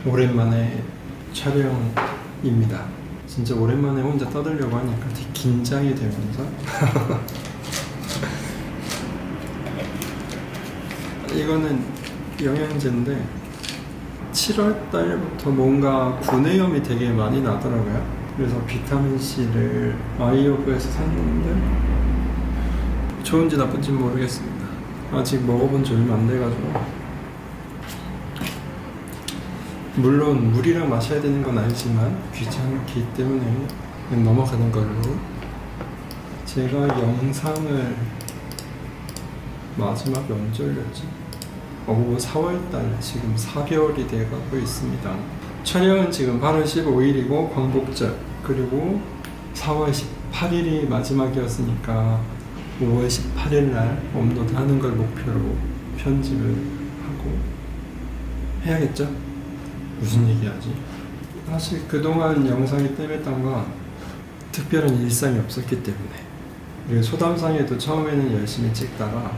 오랜만에 촬영입니다. 진짜 오랜만에 혼자 떠들려고 하니까 되게 긴장이 되면서 이거는 영양제인데 7월 달부터 뭔가 구내염이 되게 많이 나더라고요. 그래서 비타민C를 아이오브에서 샀는데 좋은지 나쁜지 모르겠습니다. 아직 먹어본 지 얼마 안 돼가지고. 물론 물이랑 마셔야 되는 건 알지만 귀찮기 때문에 그냥 넘어가는 걸로. 제가 영상을 마지막에 언제 올렸지? 4월달 지금 4개월이 돼가고 있습니다. 촬영은 지금 8월 15일이고 광복절, 그리고 4월 18일이 마지막이었으니까 5월 18일날 업로드하는 걸 목표로 편집을 하고 해야겠죠? 무슨 얘기하지? 사실 그동안 영상이 뜸했던 건 특별한 일상이 없었기 때문에. 그리고 소담상에도 처음에는 열심히 찍다가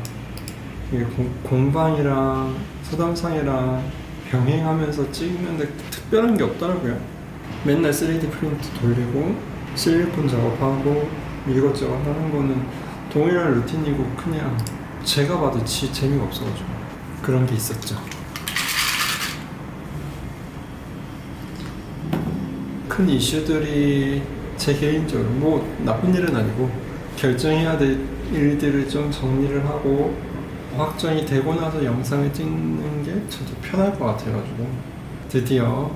공방이랑 소담상이랑 병행하면서 찍는데 특별한 게 없더라고요. 맨날 3D 프린트 돌리고 실리콘 작업하고 이것저것 하는 거는 동일한 루틴이고 그냥 제가 봐도 재미가 없어가지고 그런 게 있었죠. 큰 이슈들이 제 개인적으로 뭐 나쁜 일은 아니고 결정해야 될 일들을 좀 정리를 하고 확정이 되고 나서 영상을 찍는 게 저도 편할 것 같아가지고 드디어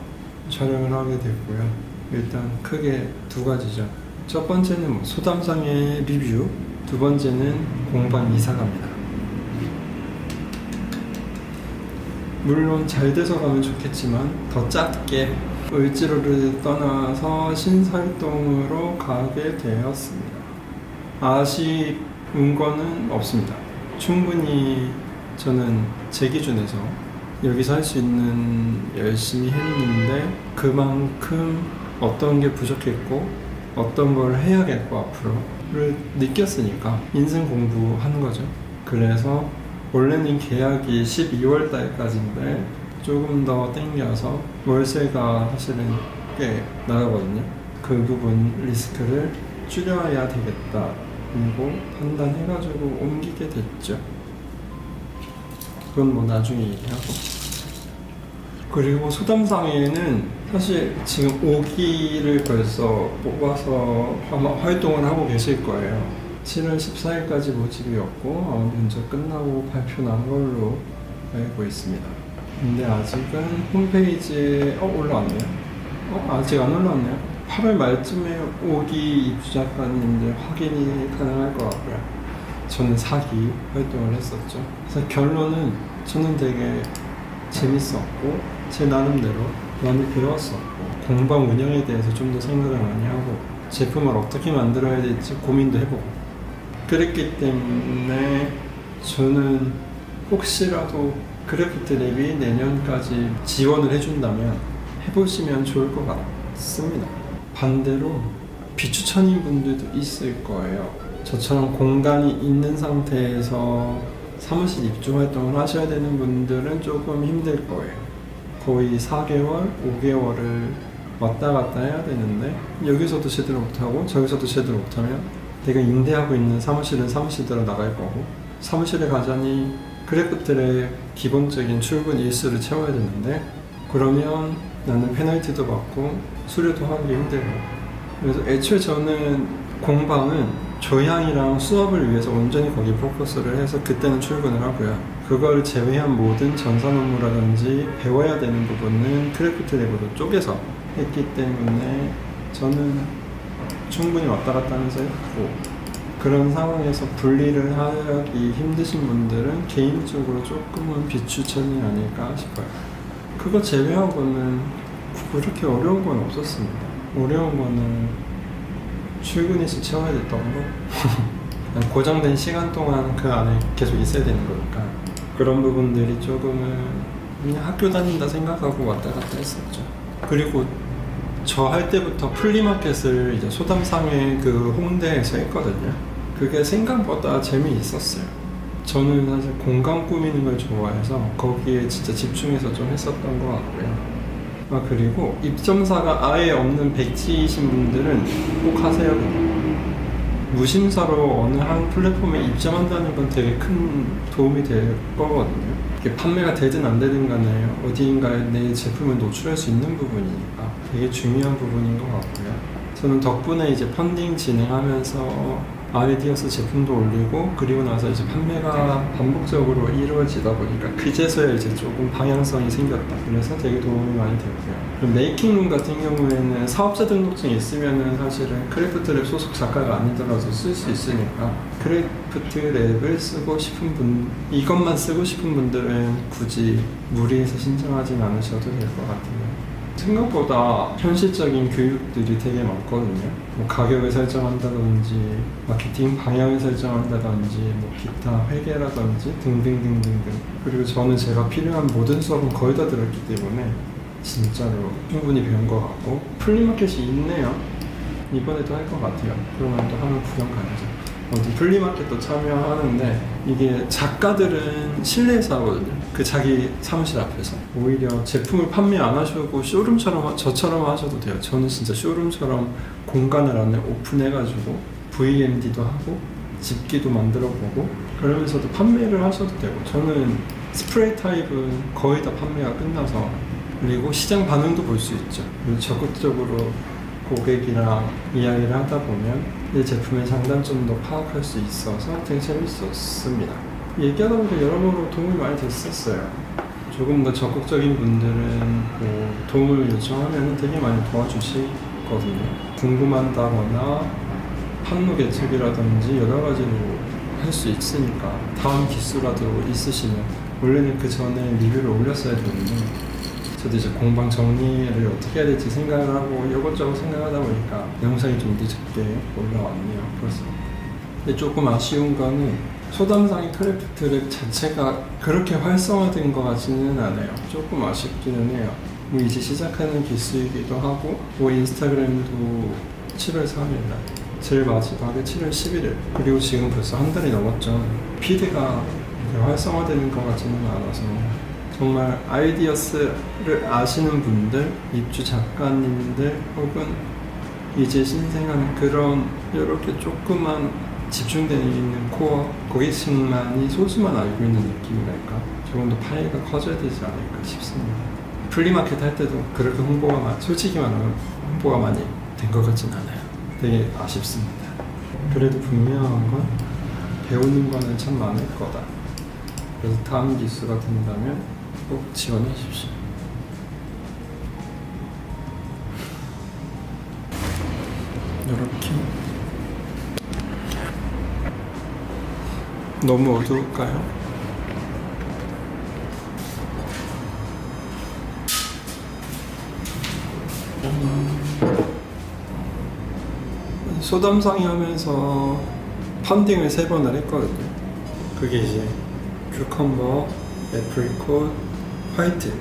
촬영을 하게 됐고요. 일단 크게 두 가지죠. 첫 번째는 뭐 소담상의 리뷰, 두 번째는 공방 이사갑니다. 물론 잘 돼서 가면 좋겠지만 더 짧게 을지로를 떠나서 신설동으로 가게 되었습니다. 아쉬운 거는 없습니다. 충분히 저는 제 기준에서 여기서 할 수 있는 열심히 했는데 그만큼 어떤 게 부족했고 어떤 걸 해야겠고 앞으로를 느꼈으니까 인생 공부하는 거죠. 그래서 원래는 계약이 12월 달까지인데 조금 더 땡겨서 월세가 사실은 꽤 나가거든요. 그 부분 리스크를 줄여야 되겠다 그리고 판단해가지고 옮기게 됐죠. 그건 뭐 나중에 얘기하고. 그리고 소담상에는 사실 지금 5기를 벌써 뽑아서 아마 활동을 하고 계실 거예요. 7월 14일까지 모집이었고 아마 면접 끝나고 발표 난 걸로 알고 있습니다. 근데 아직은 홈페이지에 올라왔네요. 아직 안 올라왔네요. 8월 말쯤에 5기 입주자까지 확인이 가능할 것 같고요. 저는 4기 활동을 했었죠. 그래서 결론은 저는 되게 재밌었고 제 나름대로 많이 배웠었고 공방 운영에 대해서 좀 더 생각을 많이 하고 제품을 어떻게 만들어야 될지 고민도 해보고 그랬기 때문에 저는 혹시라도 크래프트 랩이 내년까지 지원을 해준다면 해보시면 좋을 것 같습니다. 반대로 비추천인 분들도 있을 거예요. 저처럼 공간이 있는 상태에서 사무실 입주 활동을 하셔야 되는 분들은 조금 힘들 거예요. 거의 4개월, 5개월을 왔다 갔다 해야 되는데 여기서도 제대로 못하고 저기서도 제대로 못하면 내가 임대하고 있는 사무실은 사무실대로 나갈 거고 사무실에 가자니 크래프트랩 기본적인 출근 일수를 채워야 되는데 그러면 나는 페널티도 받고 수료도 하기 힘들고 그래서 애초에 저는 공방은 조향이랑 수업을 위해서 온전히 거기 포커스를 해서 그때는 출근을 하고요. 그걸 제외한 모든 전산 업무라든지 배워야 되는 부분은 크래프트랩으로 쪼개서 했기 때문에 저는 충분히 왔다 갔다 하면서 했고 그런 상황에서 분리를 하기 힘드신 분들은 개인적으로 조금은 비추천이 아닐까 싶어요. 그거 제외하고는 그렇게 어려운 건 없었습니다. 어려운 거는 출근일수 채워야 됐던 거 고정된 시간 동안 그 안에 계속 있어야 되는 거니까 그런 부분들이 조금은 그냥 학교 다닌다 생각하고 왔다 갔다 했었죠. 그리고 저 할 때부터 플리마켓을 이제 소담상의 그 홍대에서 했거든요. 그게 생각보다 재미있었어요. 저는 사실 공간 꾸미는 걸 좋아해서 거기에 진짜 집중해서 좀 했었던 것 같고요. 그리고 입점사가 아예 없는 백지이신 분들은 꼭 하세요. 무심사로 어느 한 플랫폼에 입점한다는 건 되게 큰 도움이 될 거거든요. 이게 판매가 되든 안 되든 간에 어디인가에 내 제품을 노출할 수 있는 부분이니까 되게 중요한 부분인 것 같고요. 저는 덕분에 이제 펀딩 진행하면서 아이디어스 제품도 올리고 그리고 나서 이제 판매가 반복적으로 이루어지다 보니까 그제서야 이제 조금 방향성이 생겼다. 그래서 되게 도움이 많이 됐고요. 그리고 메이킹룸 같은 경우에는 사업자 등록증이 있으면은 사실은 크래프트랩 소속 작가가 아니더라도 쓸 수 있으니까 크래프트랩을 쓰고 싶은 분, 이것만 쓰고 싶은 분들은 굳이 무리해서 신청하진 않으셔도 될 것 같아요. 생각보다 현실적인 교육들이 되게 많거든요. 뭐 가격을 설정한다든지, 마케팅 방향을 설정한다든지, 뭐 기타 회계라든지 등등등등등. 그리고 저는 제가 필요한 모든 수업은 거의 다 들었기 때문에 진짜로 충분히 배운 것 같고 플리마켓이 있네요. 이번에도 할 것 같아요. 그러면 또 한번 구경 가야죠. 플리마켓도 참여하는데 이게 작가들은 실내에서 하거든요. 그 자기 사무실 앞에서 오히려 제품을 판매 안 하시고 쇼룸처럼 저처럼 하셔도 돼요. 저는 진짜 쇼룸처럼 공간을 안에 오픈해가지고 VMD도 하고 집기도 만들어보고 그러면서도 판매를 하셔도 되고 저는 스프레이 타입은 거의 다 판매가 끝나서 그리고 시장 반응도 볼 수 있죠. 적극적으로 고객이랑 이야기를 하다 보면 이 제품의 장단점도 파악할 수 있어서 되게 재밌었습니다. 얘기하다 보니까 여러모로 도움이 많이 됐었어요. 조금 더 적극적인 분들은 뭐 도움을 요청하면 되게 많이 도와주시거든요. 궁금한다거나 판로 개척이라든지 여러 가지로 할 수 있으니까 다음 기수라도 있으시면 원래는 그 전에 리뷰를 올렸어야 되는데 저도 이제 공방 정리를 어떻게 해야 될지 생각을 하고 이것저것 생각하다 보니까 영상이 좀 늦게 올라왔네요. 벌써. 근데 조금 아쉬운 거는 소담상의 크래프트랩 자체가 그렇게 활성화된 것 같지는 않아요. 조금 아쉽기는 해요. 뭐 이제 시작하는 기수이기도 하고 뭐 인스타그램도 7월 3일날 제일 마지막에 7월 11일 그리고 지금 벌써 한 달이 넘었죠. 피드가 활성화되는 것 같지는 않아서 정말 아이디어스를 아시는 분들, 입주 작가님들 혹은 이제 신생한 그런 이렇게 조그만 집중되어 있는 코어 고객층만이 소수만 알고 있는 느낌이랄까 조금 더 파이가 커져야 되지 않을까 싶습니다. 플리마켓 할 때도 그렇게 솔직히 말하면 홍보가 많이 된 것 같진 않아요. 되게 아쉽습니다. 그래도 분명한 건 배우는 거는 참 많을 거다. 그래서 다음 기수가 된다면 꼭 지원하십시오. 이렇게 너무 어두울까요? 소담상이 하면서 펀딩을 3번을 했거든요. 그게 이제 큐컴버, 애프리콧, 화이트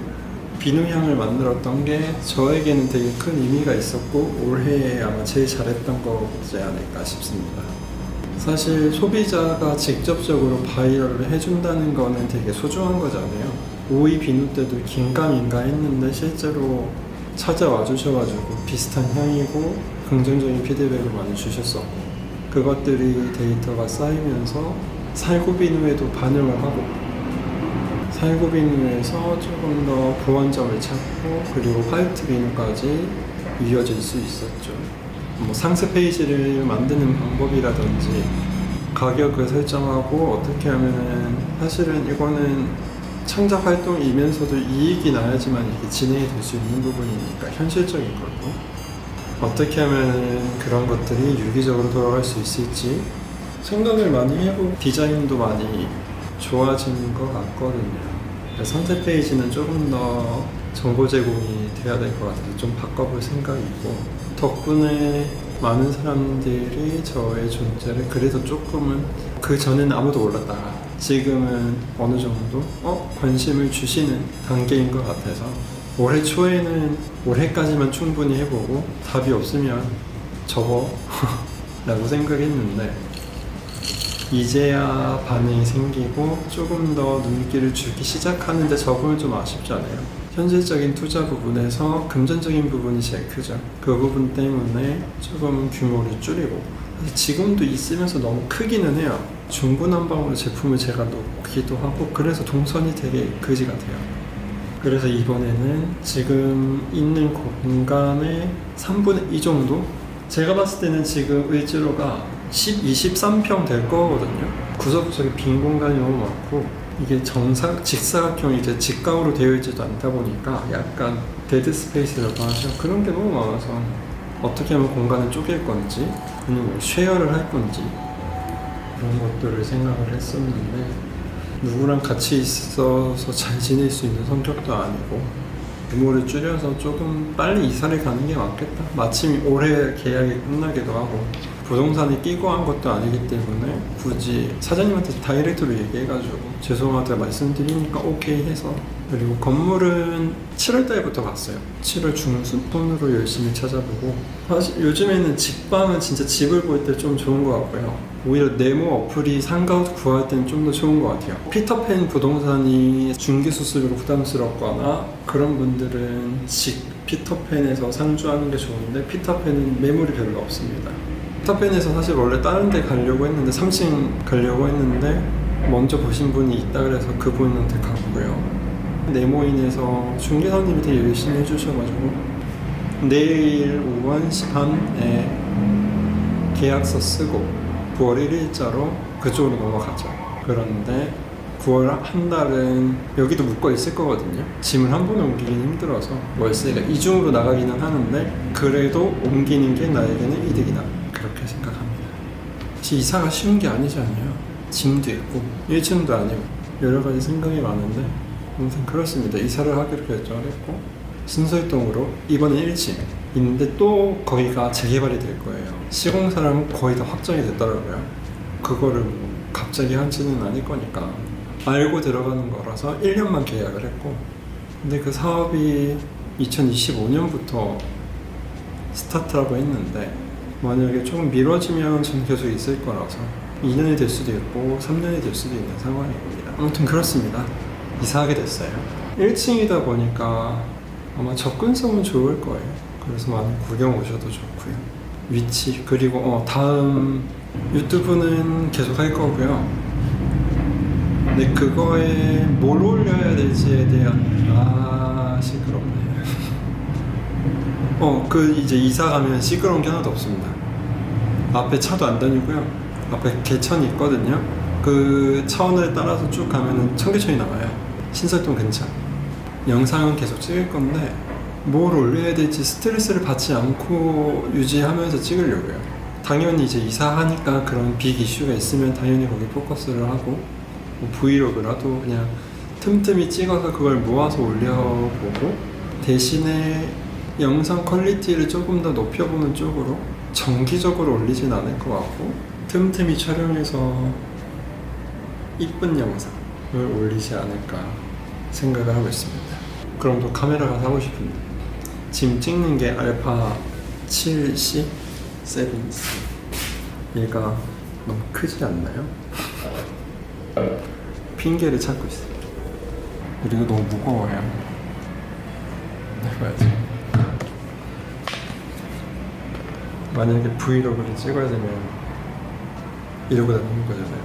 비누향을 만들었던 게 저에게는 되게 큰 의미가 있었고 올해 아마 제일 잘했던 거지 않을까 싶습니다. 사실 소비자가 직접적으로 바이럴을 해준다는 거는 되게 소중한 거잖아요. 오이 비누 때도 긴가민가 했는데 실제로 찾아와 주셔가지고 비슷한 향이고 긍정적인 피드백을 많이 주셨었고 그것들이 데이터가 쌓이면서 살구비누에도 반영을 하고 살구비누에서 조금 더 보완점을 찾고 그리고 화이트 비누까지 이어질 수 있었죠. 뭐 상세 페이지를 만드는 방법이라든지 가격을 설정하고 어떻게 하면은 사실은 이거는 창작 활동이면서도 이익이 나야지만 이렇게 진행이 될 수 있는 부분이니까 현실적인 거고 어떻게 하면 그런 것들이 유기적으로 돌아갈 수 있을지 생각을 많이 해보고 디자인도 많이 좋아진 것 같거든요. 상세 페이지는 조금 더 정보 제공이 돼야 될 것 같아서 좀 바꿔볼 생각이고 덕분에 많은 사람들이 저의 존재를 그래도 조금은 그 전에는 아무도 몰랐다가 지금은 어느 정도 관심을 주시는 단계인 것 같아서 올해 초에는 올해까지만 충분히 해보고 답이 없으면 접어 라고 생각했는데 이제야 반응이 생기고 조금 더 눈길을 주기 시작하는데 적응은 좀 아쉽지 않아요? 현실적인 투자 부분에서 금전적인 부분이 제일 크죠. 그 부분 때문에 조금 규모를 줄이고, 사실 지금도 있으면서 너무 크기는 해요. 중구난방으로 제품을 제가 놓기도 하고, 그래서 동선이 되게 그지 같아요. 그래서 이번에는 지금 있는 공간의 3분의 2 정도? 제가 봤을 때는 지금 의지로가 23평 될 거거든요. 구석구석에 빈 공간이 너무 많고, 이게 직사각형이 이제 직각으로 되어 있지도 않다 보니까 약간 데드 스페이스라고 하죠. 그런 게 너무 많아서 어떻게 하면 공간을 쪼갤 건지, 아니면 뭐 쉐어를 할 건지, 그런 것들을 생각을 했었는데, 누구랑 같이 있어서 잘 지낼 수 있는 성격도 아니고, 규모를 줄여서 조금 빨리 이사를 가는 게 맞겠다. 마침 올해 계약이 끝나기도 하고, 부동산에 끼고 한 것도 아니기 때문에 굳이 사장님한테 다이렉트로 얘기해가지고 죄송하다고 말씀드리니까 오케이 해서. 그리고 건물은 7월 달부터 봤어요. 7월 중순 돈으로 열심히 찾아보고, 사실 요즘에는 직방은 진짜 집을 볼 때 좀 좋은 것 같고요. 오히려 네모 어플이 상가 구할 때는 좀 더 좋은 것 같아요. 피터팬 부동산이 중개 수수료가 부담스럽거나 그런 분들은 피터팬에서 상주하는 게 좋은데, 피터팬은 매물이 별로 없습니다. 피터팬에서 사실 원래 다른 데 가려고 했는데, 3층 가려고 했는데 먼저 보신 분이 있다 그래서 그분한테 갔고요. 네모인에서 중개사님이 되게 열심히 해주셔가지고 내일 오후 1시 반에 계약서 쓰고 9월 1일자로 그쪽으로 넘어가죠. 그런데 9월 한 달은 여기도 묶어 있을 거거든요. 짐을 한 번에 옮기긴 힘들어서 월세가 이중으로 나가기는 하는데, 그래도 옮기는 게 나에게는 이득이다, 그렇게 생각합니다. 이사가 쉬운 게 아니잖아요. 짐도 있고 1층도 아니고 여러 가지 생각이 많은데, 아무튼 그렇습니다. 이사를 하기로 결정을 했고, 신설동으로 이번엔 1층 있는데 또 거기가 재개발이 될 거예요. 시공사랑 거의 다 확정이 됐더라고요. 그거를 갑자기 한지는 아닐 거니까 알고 들어가는 거라서 1년만 계약을 했고, 근데 그 사업이 2025년부터 스타트라고 했는데, 만약에 조금 미뤄지면 저는 계속 있을 거라서 2년이 될 수도 있고 3년이 될 수도 있는 상황입니다. 아무튼 그렇습니다. 이사하게 됐어요. 1층이다 보니까 아마 접근성은 좋을 거예요. 그래서 많이 구경 오셔도 좋고요. 위치, 그리고 다음 유튜브는 계속 할 거고요. 근데 그거에 뭘 올려야 될지에 대한 시끄럽네. 이제 이사 가면 시끄러운 게 하나도 없습니다. 앞에 차도 안 다니고요. 앞에 개천이 있거든요. 그 천을 따라서 쭉 가면은 청계천이 나와요. 신설동 근처. 영상은 계속 찍을 건데 뭘 올려야 될지 스트레스를 받지 않고 유지하면서 찍으려고요. 당연히 이제 이사하니까 그런 빅 이슈가 있으면 당연히 거기 포커스를 하고, 뭐 브이로그라도 그냥 틈틈이 찍어서 그걸 모아서 올려보고, 대신에 영상 퀄리티를 조금 더 높여보는 쪽으로 정기적으로 올리진 않을 것 같고, 틈틈이 촬영해서 이쁜 영상을 올리지 않을까 생각을 하고 있습니다. 그럼 또 카메라가 사고 싶은데, 지금 찍는 게 알파 7C? 7C. 얘가 너무 크지 않나요? 핑계를 찾고 있어요. 그리고 너무 무거워요. 해봐야지. 만약에 브이로그를 찍어야 되면 이러고 다니는 거잖아요.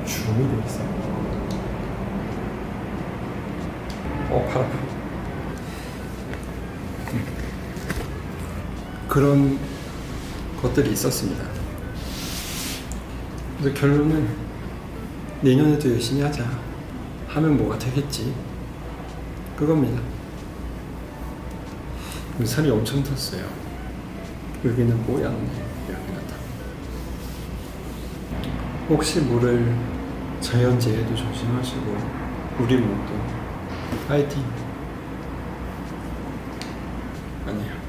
줌이 돼 있어. 팔 아파. 그런 것들이 있었습니다. 그래서 결론은 내년에도 열심히 하자. 하면 뭐가 되겠지. 그겁니다. 살이 엄청 탔어요. 여기는 뽀얗네. 여기는 다. 혹시 모를 자연재해도 조심하시고, 우리 모두 파이팅. 아니에요.